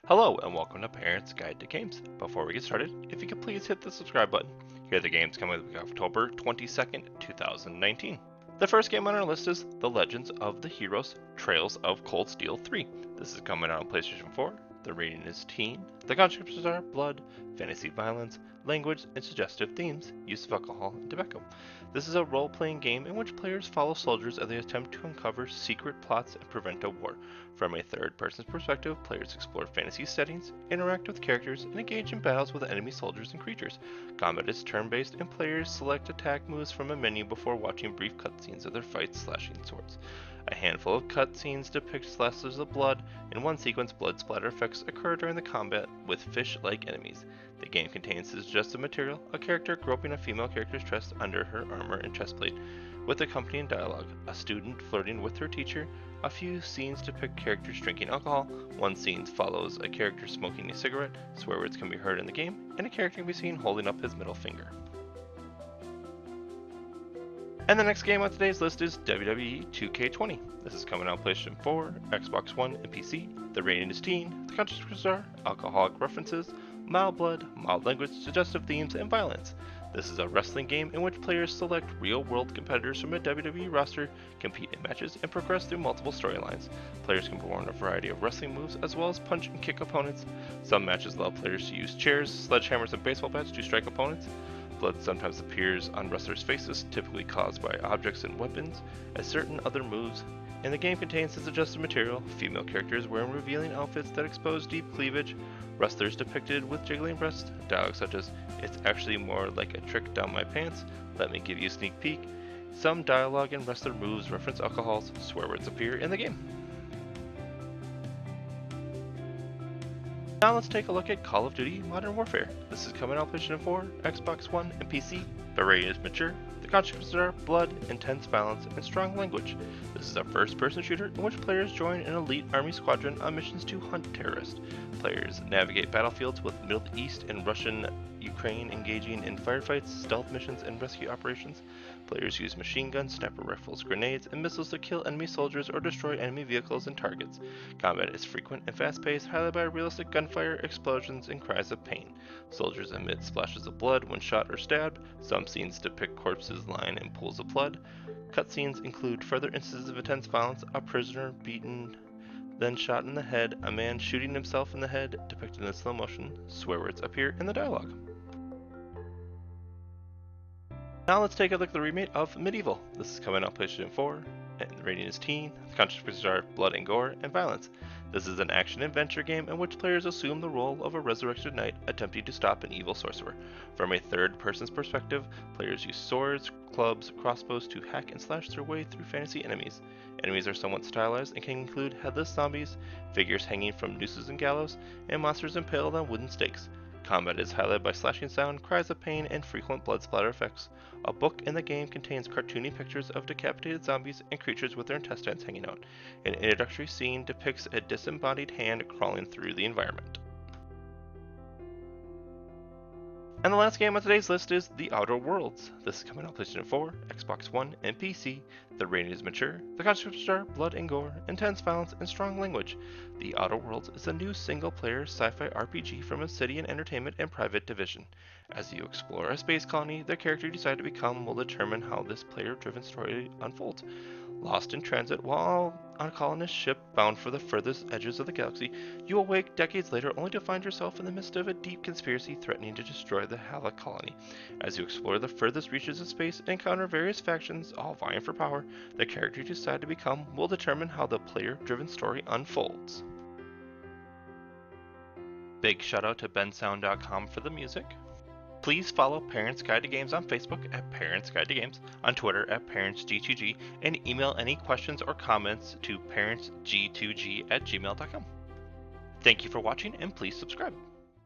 Hello and welcome to Parents Guide to Games. Before we get started, if you could please hit the subscribe button. Here are the games coming with October 22nd, 2019. The first game on our list is The Legends of the Heroes Trails of Cold Steel 3. This is coming out on PlayStation 4. The rating is teen. The concepts are blood, fantasy violence, language, and suggestive themes, use of alcohol and tobacco. This is a role-playing game in which players follow soldiers as they attempt to uncover secret plots and prevent a war. From a third-person perspective, players explore fantasy settings, interact with characters, and engage in battles with enemy soldiers and creatures. Combat is turn-based, and players select attack moves from a menu before watching brief cutscenes of their fights slashing swords. A handful of cutscenes depict splashes of blood. In one sequence, blood splatter effects occur during the combat with fish-like enemies. The game contains suggestive material, a character groping a female character's chest under her armor and chestplate, with accompanying dialogue, a student flirting with her teacher. A few scenes depict characters drinking alcohol, one scene follows a character smoking a cigarette, swear words can be heard in the game, and a character can be seen holding up his middle finger. And the next game on today's list is WWE 2K20. This is coming out on PlayStation 4, Xbox One, and PC. The rating is teen. The concepts are alcoholic references, mild blood, mild language, suggestive themes, and violence. This is a wrestling game in which players select real-world competitors from a WWE roster, compete in matches, and progress through multiple storylines. Players can perform a variety of wrestling moves as well as punch and kick opponents. Some matches allow players to use chairs, sledgehammers, and baseball bats to strike opponents. Blood sometimes appears on wrestlers' faces, typically caused by objects and weapons, as certain other moves. And the game contains suggestive material, female characters wearing revealing outfits that expose deep cleavage, wrestlers depicted with jiggling breasts, dialogue such as, "It's actually more like a trick down my pants, let me give you a sneak peek." Some dialogue and wrestler moves reference alcohols, swear words appear in the game. Now let's take a look at Call of Duty Modern Warfare. This is coming out PlayStation 4, Xbox One, and PC. The rating is mature. The concepts are blood, intense violence, and strong language. This is a first-person shooter in which players join an elite army squadron on missions to hunt terrorists. Players navigate battlefields with Middle East and Russian Ukraine engaging in firefights, stealth missions, and rescue operations. Players use machine guns, sniper rifles, grenades, and missiles to kill enemy soldiers or destroy enemy vehicles and targets. Combat is frequent and fast-paced, highlighted by realistic gunfire, explosions, and cries of pain. Soldiers emit splashes of blood when shot or stabbed. Some scenes depict corpses lying in pools of blood. Cutscenes include further instances of intense violence, a prisoner beaten, then shot in the head, a man shooting himself in the head, depicted in slow motion. Swear words appear in the dialogue. Now let's take a look at the remake of Medieval. This is coming out PlayStation 4, and the rating is teen. The concepts are blood and gore and violence. This is an action-adventure game in which players assume the role of a resurrected knight attempting to stop an evil sorcerer. From a third-person's perspective, players use swords, clubs, crossbows to hack and slash their way through fantasy enemies. Enemies are somewhat stylized and can include headless zombies, figures hanging from nooses and gallows, and monsters impaled on wooden stakes. Combat is highlighted by slashing sound, cries of pain, and frequent blood splatter effects. A book in the game contains cartoony pictures of decapitated zombies and creatures with their intestines hanging out. An introductory scene depicts a disembodied hand crawling through the environment. And the last game on today's list is The Outer Worlds. This is coming out PlayStation 4, Xbox One, and PC. The rating is mature. The concepts are blood and gore, intense violence, and strong language. The Outer Worlds is a new single-player sci-fi RPG from Obsidian Entertainment and Private Division. As you explore a space colony, the character you decide to become will determine how this player-driven story unfolds. Lost in transit while on a colonist ship bound for the furthest edges of the galaxy, you awake decades later only to find yourself in the midst of a deep conspiracy threatening to destroy the Hala colony. As you explore the furthest reaches of space and encounter various factions, all vying for power, the character you decide to become will determine how the player-driven story unfolds. Big shout out to bensound.com for the music. Please follow Parents Guide to Games on Facebook at Parents Guide to Games, on Twitter at ParentsG2G, and email any questions or comments to parentsg2g@gmail.com. Thank you for watching, and please subscribe.